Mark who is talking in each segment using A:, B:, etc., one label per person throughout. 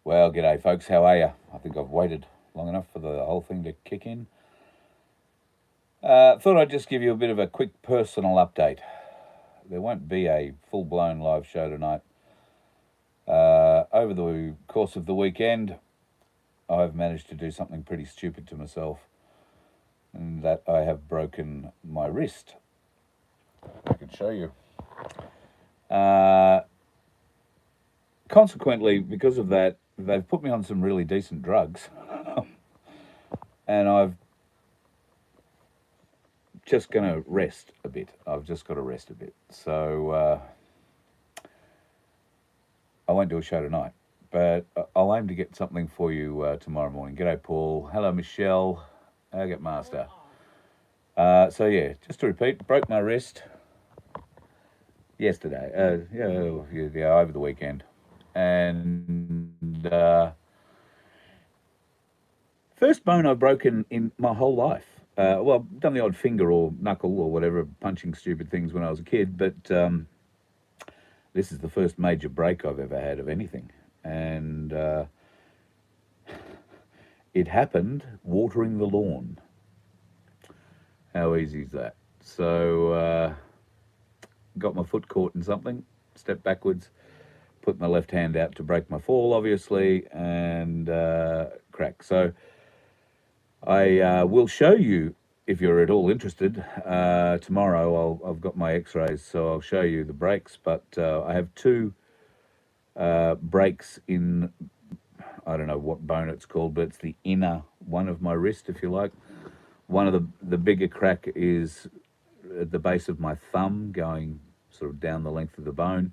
A: Well, g'day folks, how are you? I think I've waited long enough for the whole thing to kick in. Thought I'd just give you a bit of a quick personal update. There won't be a full-blown live show tonight. Over the course of the weekend, I've managed to do something pretty stupid to myself, and that I have broken my wrist. I can show you. Consequently, because of that, they've put me on some really decent drugs, and I've just going to rest a bit. I've just got to rest a bit. So I won't do a show tonight, but I'll aim to get something for you tomorrow morning. G'day, Paul. Hello, Michelle. Agate Master. So yeah, just to repeat, broke my wrist yesterday. Over the weekend. And first bone I've broken in my whole life. Well, done the odd finger or knuckle or whatever, punching stupid things when I was a kid, but this is the first major break I've ever had of anything. And it happened watering the lawn. How easy is that? So got my foot caught in something, stepped backwards, put my left hand out to break my fall, obviously, and crack. So I will show you, if you're at all interested, tomorrow. I've got my x-rays, so I'll show you the breaks, but I have two breaks in, I don't know what bone it's called, but it's the inner one of my wrist, if you like. One of the bigger crack is at the base of my thumb, going sort of down the length of the bone.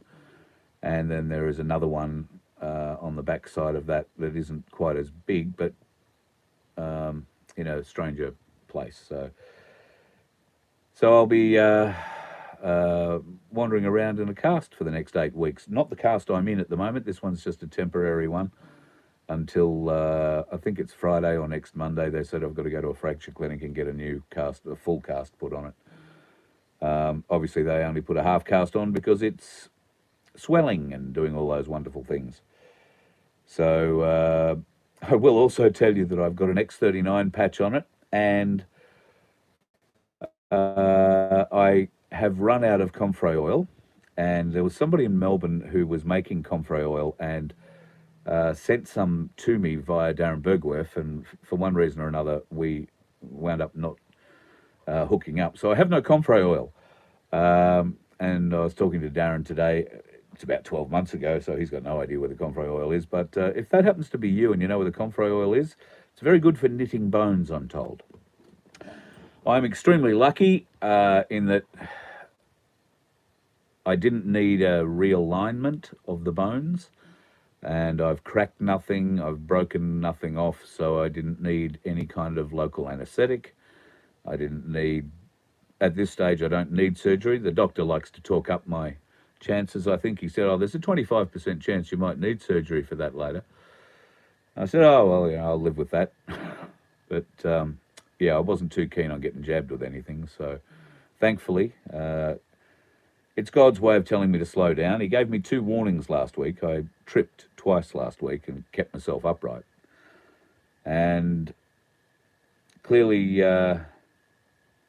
A: And then there is another one on the back side of that isn't quite as big, but in a stranger place. So I'll be wandering around in a cast for the next 8 weeks. Not the cast I'm in at the moment. This one's just a temporary one until I think it's Friday or next Monday. They said I've got to go to a fracture clinic and get a new cast, a full cast put on it. Obviously, they only put a half cast on because it's swelling and doing all those wonderful things. So I will also tell you that I've got an X39 patch on it, and I have run out of comfrey oil, and there was somebody in Melbourne who was making comfrey oil and sent some to me via Darren Bergwerf, and for one reason or another we wound up not hooking up. So I have no comfrey oil, and I was talking to Darren today. It's about 12 months ago, so he's got no idea where the comfrey oil is. But if that happens to be you and you know where the comfrey oil is, it's very good for knitting bones, I'm told. I'm extremely lucky in that I didn't need a realignment of the bones, and I've cracked nothing, I've broken nothing off, so I didn't need any kind of local anaesthetic. I didn't need, at this stage, I don't need surgery. The doctor likes to talk up my chances. I think he said, oh, there's a 25% chance you might need surgery for that later. I said, oh, well, you know, I'll live with that. But yeah, I wasn't too keen on getting jabbed with anything. So thankfully, it's God's way of telling me to slow down. He gave me 2 warnings last week. I tripped twice last week and kept myself upright. And clearly,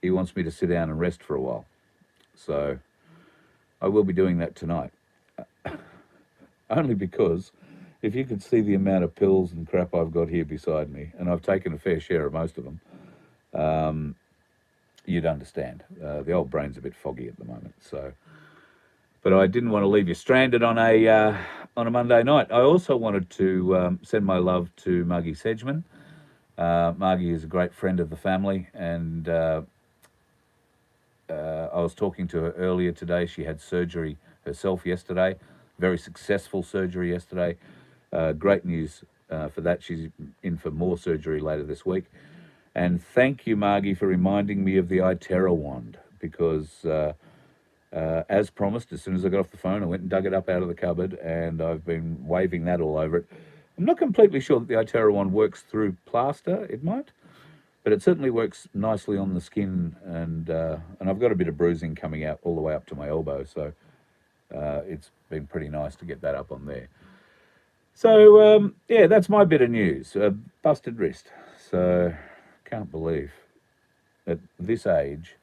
A: he wants me to sit down and rest for a while. So I will be doing that tonight. Only because if you could see the amount of pills and crap I've got here beside me, and I've taken a fair share of most of them, you'd understand. The old brain's a bit foggy at the moment. So, but I didn't want to leave you stranded on a Monday night. I also wanted to send my love to Margie Sedgman. Margie is a great friend of the family, and I was talking to her earlier today. She had surgery herself yesterday, very successful surgery yesterday. Great news for that. She's in for more surgery later this week. And thank you, Margie, for reminding me of the iTerra wand, because as promised, as soon as I got off the phone, I went and dug it up out of the cupboard, and I've been waving that all over it. I'm not completely sure that the iTerra wand works through plaster. It might. But it certainly works nicely on the skin, and I've got a bit of bruising coming out all the way up to my elbow, so it's been pretty nice to get that up on there. So, yeah, that's my bit of news. Busted wrist. So, can't believe at this age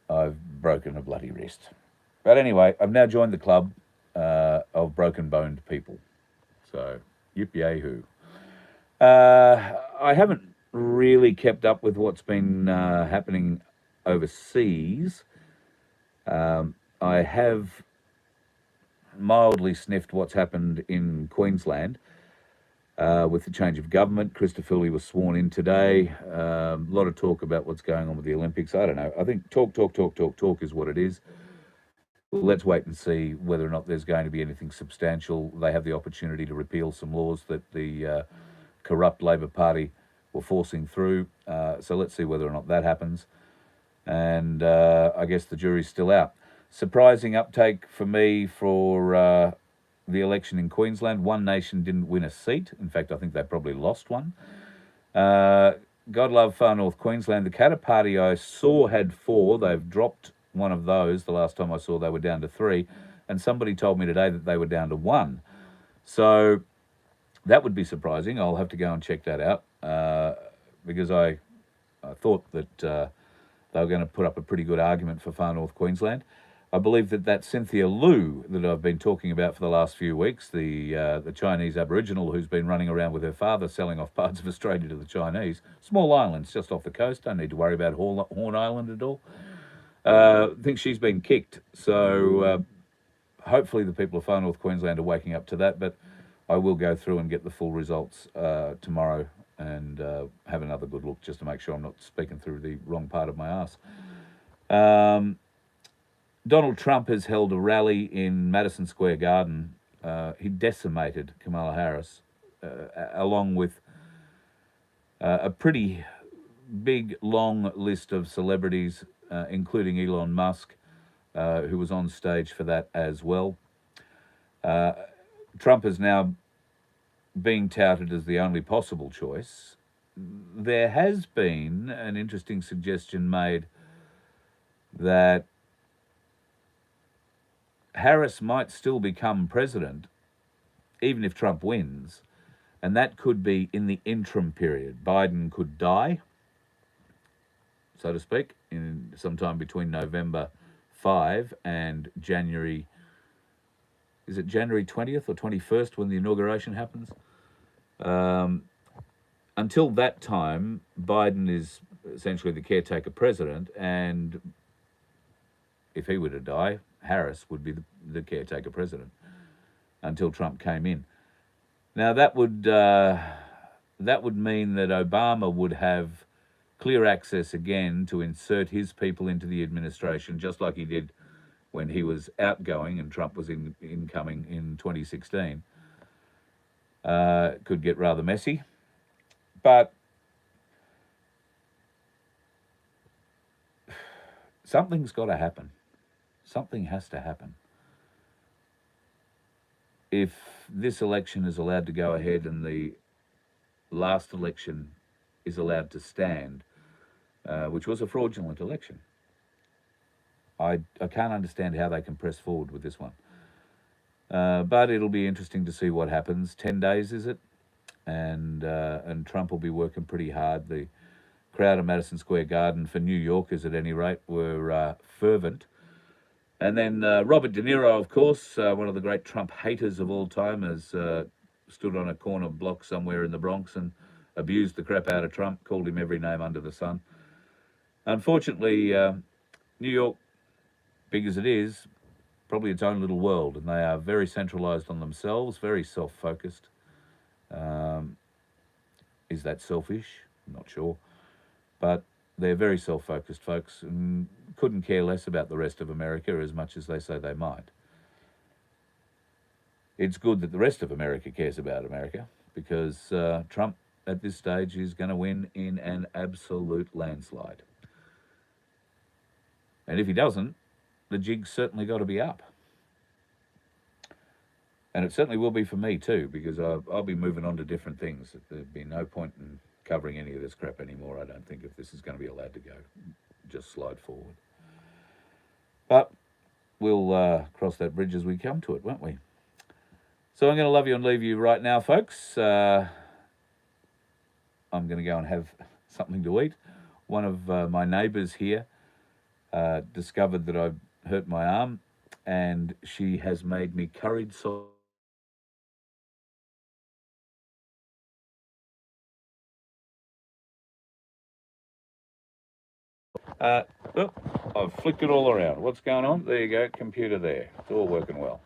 A: I've broken a bloody wrist. But anyway, I've now joined the club of broken boned people. So, yippee-yay-hoo. I haven't really kept up with what's been happening overseas. I have mildly sniffed what's happened in Queensland with the change of government. Christopher was sworn in today. A lot of talk about what's going on with the Olympics. I don't know. I think talk is what it is. Let's wait and see whether or not there's going to be anything substantial. They have the opportunity to repeal some laws that the corrupt Labor Party were forcing through. So let's see whether or not that happens. And I guess the jury's still out. Surprising uptake for me for the election in Queensland. One Nation didn't win a seat. In fact, I think they probably lost one. God love Far North Queensland. The Katter Party I saw had 4. They've dropped one of those. The last time I saw they were down to 3. And somebody told me today that they were down to 1. So that would be surprising. I'll have to go and check that out because I thought that they were going to put up a pretty good argument for Far North Queensland. I believe that Cynthia Lu that I've been talking about for the last few weeks, the Chinese Aboriginal who's been running around with her father selling off parts of Australia to the Chinese, small islands just off the coast, don't need to worry about Horn Island at all. I think she's been kicked, so hopefully the people of Far North Queensland are waking up to that, but I will go through and get the full results tomorrow and have another good look just to make sure I'm not speaking through the wrong part of my ass. Donald Trump has held a rally in Madison Square Garden. He decimated Kamala Harris, along with a pretty big, long list of celebrities, including Elon Musk, who was on stage for that as well. Trump is now being touted as the only possible choice. There has been an interesting suggestion made that Harris might still become president, even if Trump wins, and that could be in the interim period. Biden could die, so to speak, in sometime between November 5 and January. Is it January 20th or 21st when the inauguration happens? Until that time, Biden is essentially the caretaker president, and if he were to die, Harris would be the caretaker president until Trump came in. Now that would mean that Obama would have clear access again to insert his people into the administration, just like he did when he was outgoing and Trump was incoming in 2016. Could get rather messy, but something's got to happen. Something has to happen. If this election is allowed to go ahead and the last election is allowed to stand, which was a fraudulent election, I can't understand how they can press forward with this one. But it'll be interesting to see what happens. 10 days, is it? And Trump will be working pretty hard. The crowd at Madison Square Garden, for New Yorkers at any rate, were fervent. And then Robert De Niro, of course, one of the great Trump haters of all time, has stood on a corner block somewhere in the Bronx and abused the crap out of Trump, called him every name under the sun. Unfortunately, New York, big as it is, probably its own little world, and they are very centralised on themselves, very self-focused. Is that selfish? I'm not sure. But they're very self-focused folks and couldn't care less about the rest of America as much as they say they might. It's good that the rest of America cares about America because Trump at this stage is going to win in an absolute landslide. And if he doesn't, the jig's certainly got to be up. And it certainly will be for me too, because I'll be moving on to different things. There'd be no point in covering any of this crap anymore, I don't think, if this is going to be allowed to go. Just slide forward. But we'll cross that bridge as we come to it, won't we? So I'm going to love you and leave you right now, folks. I'm going to go and have something to eat. One of my neighbours here discovered that I've hurt my arm, and she has made me curried sauce. Oh, I've flicked it all around. What's going on? There you go, computer there. It's all working well.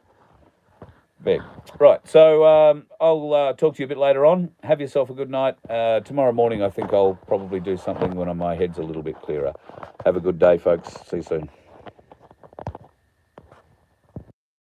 A: Bed. Right, so I'll talk to you a bit later on. Have yourself a good night. Tomorrow morning, I think I'll probably do something when my head's a little bit clearer. Have a good day, folks. See you soon.